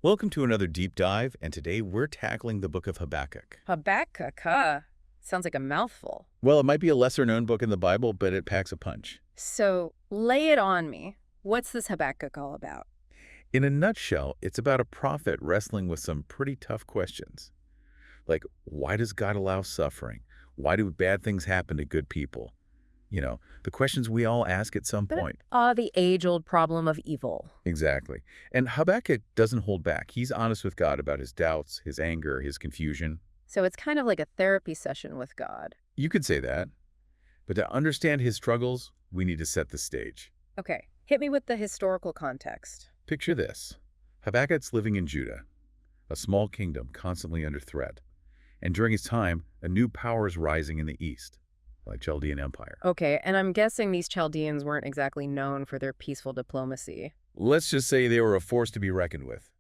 Welcome to another deep dive, and today we're tackling the book of Habakkuk. Habakkuk, huh? Sounds like a mouthful. Well, it might be a lesser-known book in the Bible, but it packs a punch. So, lay it on me. What's this Habakkuk all about? In a nutshell, it's about a prophet wrestling with some pretty tough questions. Like, why does God allow suffering? Why do bad things happen to good people? You know, the questions we all ask at some point. The age-old problem of evil. Exactly. And Habakkuk doesn't hold back. He's honest with God about his doubts, his anger, his confusion. So it's kind of like a therapy session with God. You could say that. But to understand his struggles, we need to set the stage. Okay, hit me with the historical context. Picture this. Habakkuk's living in Judah, a small kingdom constantly under threat. And during his time, a new power is rising in the east, like Chaldean Empire. Okay, and I'm guessing these Chaldeans weren't exactly known for their peaceful diplomacy. Let's just say they were a force to be reckoned with.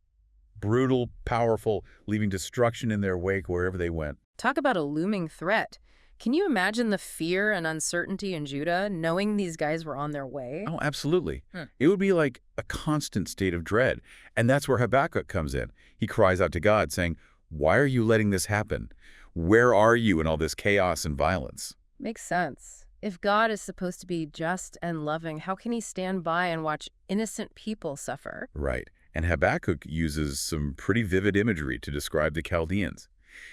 Brutal, powerful, leaving destruction in their wake wherever they went. Talk about a looming threat. Can you imagine the fear and uncertainty in Judah, knowing these guys were on their way? Oh, absolutely. It would be like a constant state of dread. And that's where Habakkuk comes in. He cries out to God, saying, "Why are you letting this happen? Where are you in all this chaos and violence?" Makes sense. If God is supposed to be just and loving, how can he stand by and watch innocent people suffer? Right. And Habakkuk uses some pretty vivid imagery to describe the Chaldeans.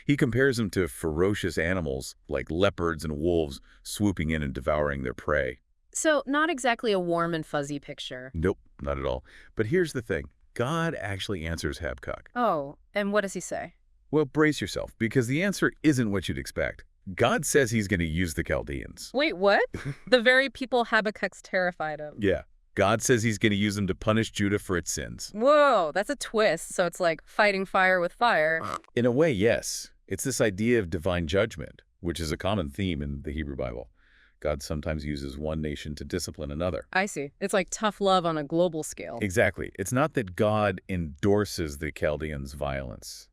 He compares them to ferocious animals like leopards and wolves swooping in and devouring their prey. So, not exactly a warm and fuzzy picture. Nope, not at all. But here's the thing. God actually answers Habakkuk. Oh, and what does he say? Well, brace yourself, because the answer isn't what you'd expect. God says he's going to use the Chaldeans. Wait, what? The very people Habakkuk's terrified of. Yeah. God says he's going to use them to punish Judah for its sins. Whoa, that's a twist. So it's like fighting fire with fire. In a way, yes. It's this idea of divine judgment, which is a common theme in the Hebrew Bible. God sometimes uses one nation to discipline another. I see. It's like tough love on a global scale. Exactly. It's not that God endorses the Chaldeans' violence.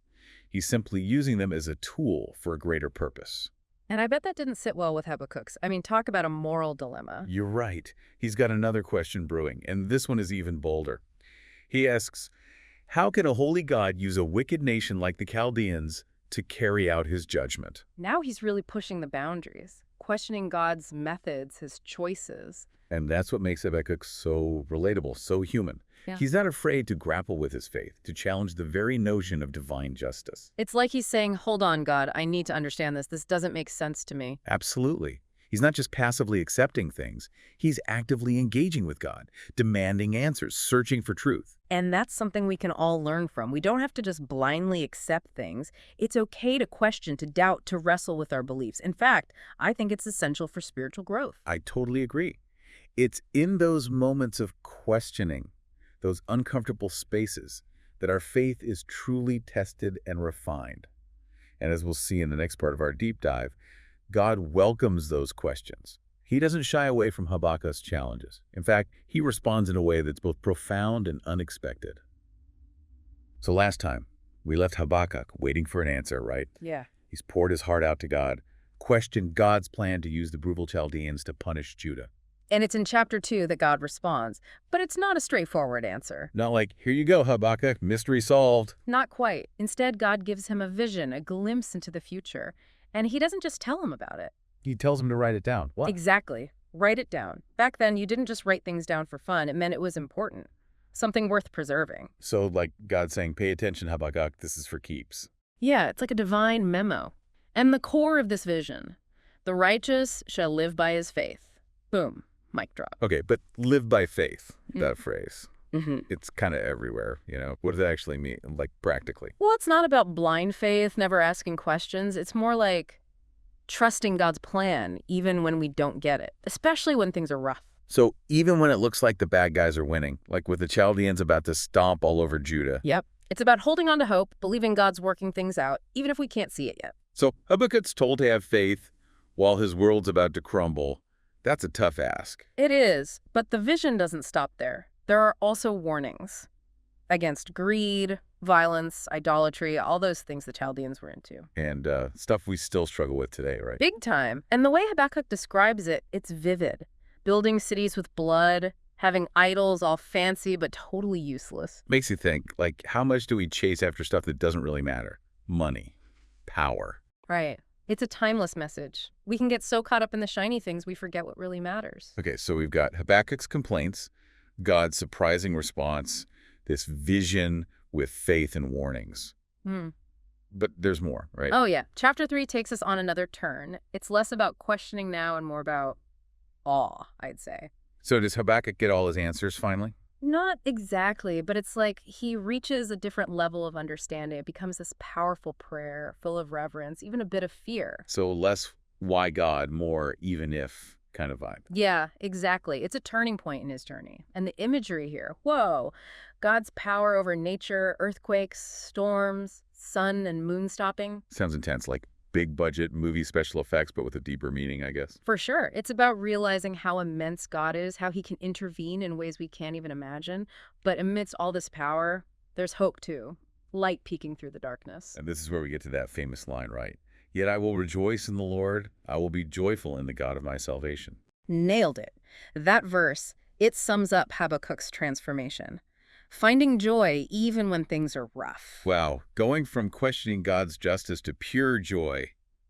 He's simply using them as a tool for a greater purpose. And I bet that didn't sit well with Habakkuk's. I mean, talk about a moral dilemma. You're right. He's got another question brewing, and this one is even bolder. He asks, how can a holy God use a wicked nation like the Chaldeans to carry out his judgment? Now he's really pushing the boundaries, questioning God's methods, his choices. And that's what makes Habakkuk so relatable, so human. Yeah. He's not afraid to grapple with his faith, to challenge the very notion of divine justice. It's like he's saying, hold on, God, I need to understand this. This doesn't make sense to me. Absolutely. He's not just passively accepting things. He's actively engaging with God, demanding answers, searching for truth. And that's something we can all learn from. We don't have to just blindly accept things. It's okay to question, to doubt, to wrestle with our beliefs. In fact, I think it's essential for spiritual growth. I totally agree. It's in those moments of questioning, those uncomfortable spaces, that our faith is truly tested and refined. And as we'll see in the next part of our deep dive, God welcomes those questions. He doesn't shy away from Habakkuk's challenges. In fact, he responds in a way that's both profound and unexpected. So last time, we left Habakkuk waiting for an answer, right? Yeah. He's poured his heart out to God, questioned God's plan to use the brutal Chaldeans to punish Judah. And it's in chapter 2 that God responds. But it's not a straightforward answer. Not like, here you go, Habakkuk, mystery solved. Not quite. Instead, God gives him a vision, a glimpse into the future. And he doesn't just tell him about it. He tells him to write it down. What? Exactly. Write it down. Back then, you didn't just write things down for fun. It meant it was important. Something worth preserving. So like God saying, pay attention, Habakkuk, this is for keeps. Yeah, it's like a divine memo. And the core of this vision, the righteous shall live by his faith. Boom. Mic drop. Okay, but live by faith, that phrase. Mm-hmm. It's kind of everywhere, you know? What does it actually mean, like practically? Well, it's not about blind faith, never asking questions. It's more like trusting God's plan, even when we don't get it, especially when things are rough. So even when it looks like the bad guys are winning, like with the Chaldeans about to stomp all over Judah. Yep. It's about holding on to hope, believing God's working things out, even if we can't see it yet. So Habakkuk's told to have faith while his world's about to crumble. That's a tough ask. It is, but the vision doesn't stop there. There are also warnings against greed, violence, idolatry, all those things the Chaldeans were into. And stuff we still struggle with today, right? Big time. And the way Habakkuk describes it, it's vivid. Building cities with blood, Having idols all fancy but totally useless. Makes you think, like, how much do we chase after stuff that doesn't really matter? Money, power. Right. It's a timeless message. We can get so caught up in the shiny things we forget what really matters. Okay, so we've got Habakkuk's complaints, God's surprising response, this vision with faith and warnings. Hmm. But there's more, right? Oh, yeah. Chapter 3 takes us on another turn. It's less about questioning now and more about awe, I'd say. So does Habakkuk get all his answers finally? Not exactly, but it's like he reaches a different level of understanding. It becomes this powerful prayer, full of reverence, even a bit of fear. So less why God, more even if kind of vibe. Yeah, exactly. It's a turning point in his journey. And the imagery here, whoa, God's power over nature, earthquakes, storms, sun and moon stopping. Sounds intense, like big budget movie special effects, but with a deeper meaning, I guess. For sure. It's about realizing how immense God is, how he can intervene in ways we can't even imagine. But amidst all this power, there's hope too. Light peeking through the darkness. And this is where we get to that famous line, right? Yet I will rejoice in the Lord. I will be joyful in the God of my salvation. Nailed it. That verse, it sums up Habakkuk's transformation. Finding joy even when things are rough. Wow, going from questioning God's justice to pure joy,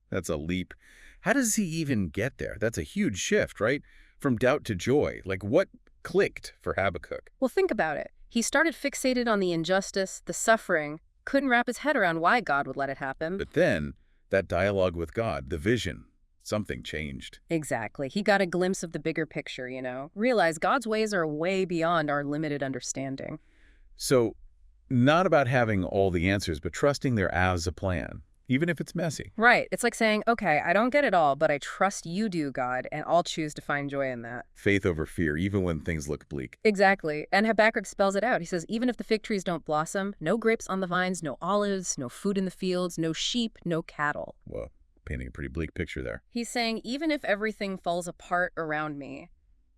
that's a leap. How does he even get there? That's a huge shift, right? From doubt to joy. Like, what clicked for Habakkuk? Well, think about it. He started fixated on the injustice, the suffering, couldn't wrap his head around why God would let it happen. But then, that dialogue with God, the vision, something changed. Exactly. He got a glimpse of the bigger picture, Realized God's ways are way beyond our limited understanding. So, not about having all the answers, but trusting there as a plan, even if it's messy. Right. It's like saying, okay, I don't get it all, but I trust you do, God, and I'll choose to find joy in that. Faith over fear, even when things look bleak. Exactly. And Habakkuk spells it out. He says, even if the fig trees don't blossom, no grapes on the vines, no olives, no food in the fields, no sheep, no cattle. Whoa, painting a pretty bleak picture there. He's saying, even if everything falls apart around me,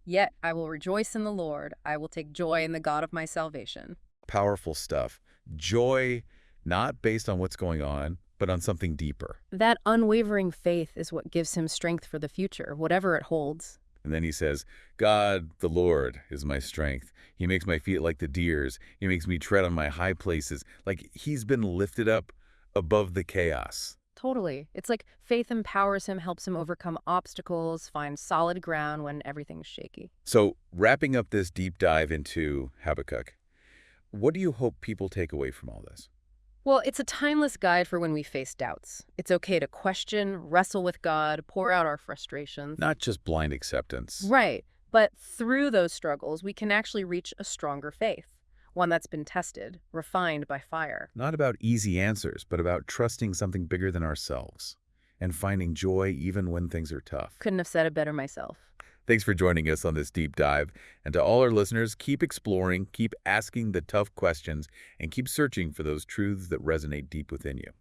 yet I will rejoice in the Lord. I will take joy in the God of my salvation. Powerful stuff. Joy, not based on what's going on, but on something deeper. That unwavering faith is what gives him strength for the future, whatever it holds. And then he says, God, the Lord, is my strength. He makes my feet like the deer's. He makes me tread on my high places. Like he's been lifted up above the chaos. Totally. It's like faith empowers him, helps him overcome obstacles, find solid ground when everything's shaky. So wrapping up this deep dive into Habakkuk, what do you hope people take away from all this? Well, it's a timeless guide for when we face doubts. It's okay to question, wrestle with God, pour out our frustrations. Not just blind acceptance. Right. But through those struggles, we can actually reach a stronger faith, one that's been tested, refined by fire. Not about easy answers, but about trusting something bigger than ourselves and finding joy even when things are tough. Couldn't have said it better myself. Thanks for joining us on this deep dive. And to all our listeners, keep exploring, keep asking the tough questions, and keep searching for those truths that resonate deep within you.